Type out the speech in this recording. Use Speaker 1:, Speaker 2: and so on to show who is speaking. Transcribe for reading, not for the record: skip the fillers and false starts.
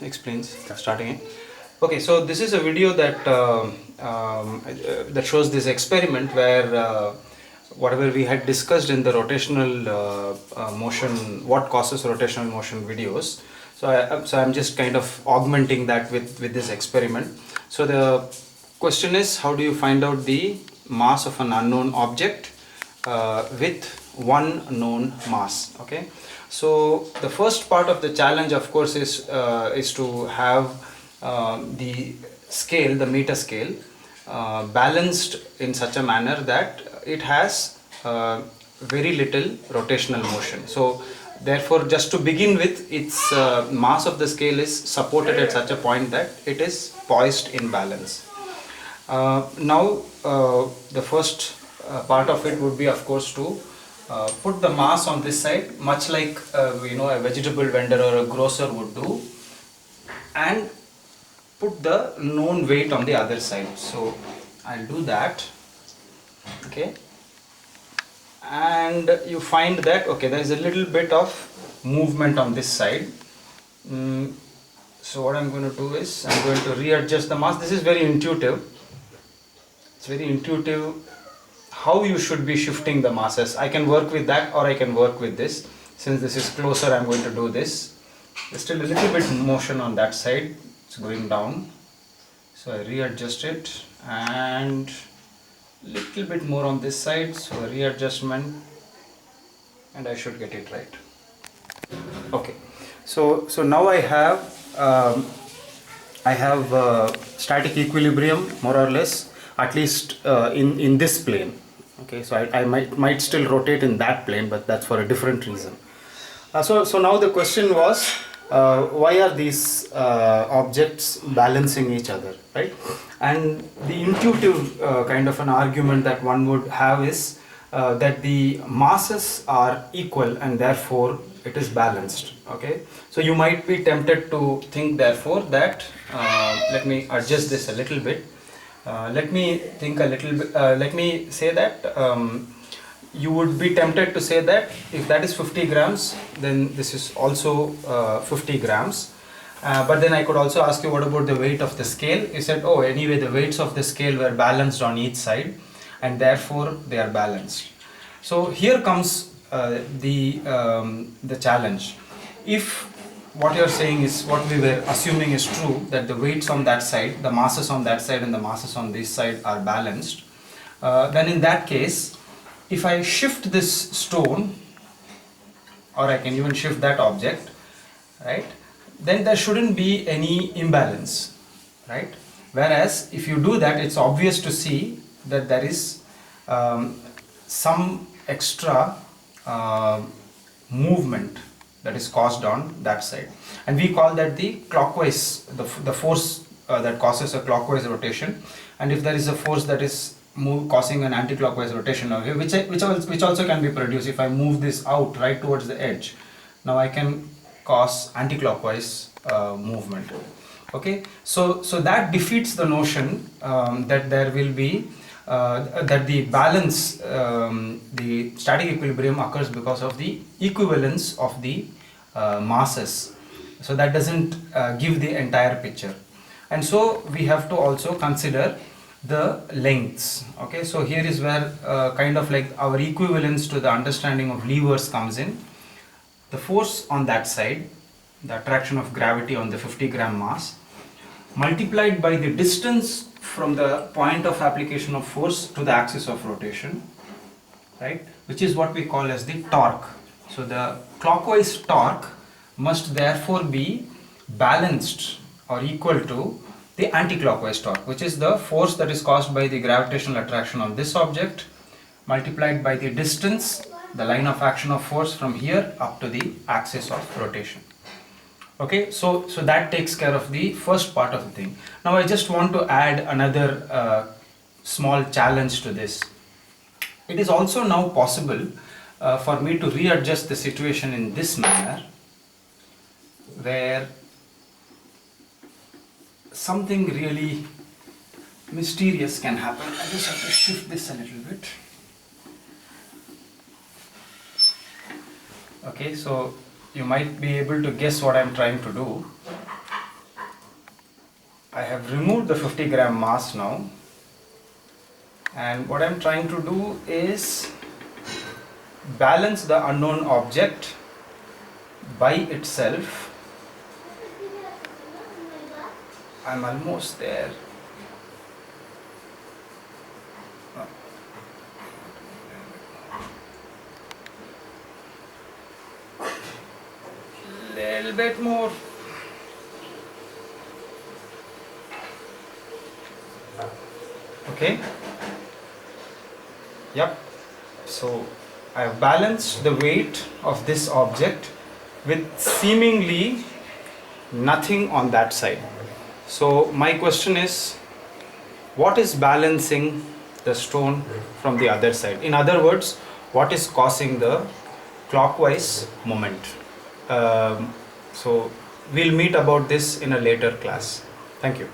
Speaker 1: Explains starting it. Okay, so this is a video that that shows this experiment where whatever we had discussed in the rotational motion, what causes rotational motion videos. So I'm just kind of augmenting that with this experiment. So the question is, how do you find out the mass of an unknown object with one known mass? Okay. So the first part of the challenge, of course, is to have the scale, the meter scale, balanced in such a manner that it has very little rotational motion. So therefore, just to begin with, its mass of the scale is supported at such a point that it is poised in balance. Now the first part of it would be, of course, to put the mass on this side, much like a vegetable vendor or a grocer would do, and put the known weight on the other side. So I'll do that. Okay, and you find that okay, there is a little bit of movement on this side. So what I'm going to do is I'm going to readjust the mass. This is very intuitive. It's very intuitive how you should be shifting the masses. I can work with that, or I can work with this. Since this is closer, I'm going to do this. There's still a little bit motion on that side. It's going down. So I readjust it, and little bit more on this side. So readjustment, and I should get it right. Okay. So now I have static equilibrium, more or less, at least in this plane. Okay, so I might still rotate in that plane, but that's for a different reason. So now the question was, why are these objects balancing each other, right? And the intuitive kind of an argument that one would have is that the masses are equal and therefore it is balanced. Okay, so you might be tempted to think therefore that let me adjust this a little bit. Let me think a little bit. Let me say that you would be tempted to say that if that is 50 grams, then this is also 50 grams. But then I could also ask you, what about the weight of the scale? You said, oh, anyway, the weights of the scale were balanced on each side, and therefore they are balanced. So here comes the challenge. If what you're saying is what we were assuming is true, that the weights on that side, the masses on that side and the masses on this side are balanced, then in that case, if I shift this stone, or I can even shift that object, right, then there shouldn't be any imbalance, right? Whereas if you do that, it's obvious to see that there is some extra movement that is caused on that side, and we call that the clockwise, the force that causes a clockwise rotation. And if there is a force that is causing an anti-clockwise rotation, which also can be produced if I move this out right towards the edge, now I can cause anti-clockwise movement. Okay, so that defeats the notion that there will be that the balance, the static equilibrium occurs because of the equivalence of the masses. So that doesn't give the entire picture, and so we have to also consider the lengths. Okay, so here is where kind of like our equivalence to the understanding of levers comes in. The force on that side, the attraction of gravity on the 50 gram mass, multiplied by the distance from the point of application of force to the axis of rotation, right, which is what we call as the torque. So the clockwise torque must therefore be balanced or equal to the anti-clockwise torque, which is the force that is caused by the gravitational attraction on this object multiplied by the distance, the line of action of force from here up to the axis of rotation. Okay, so that takes care of the first part of the thing. Now I just want to add another small challenge to this. It is also now possible for me to readjust the situation in this manner, where something really mysterious can happen. I just have to shift this a little bit. Okay, so you might be able to guess what I'm trying to do. I have removed the 50 gram mass now, and what I'm trying to do is balance the unknown object by itself. I'm almost there. Little bit more. Okay. Yep. So I have balanced the weight of this object with seemingly nothing on that side. So my question is, what is balancing the stone from the other side? In other words, what is causing the clockwise moment? So we'll meet about this in a later class. Thank you.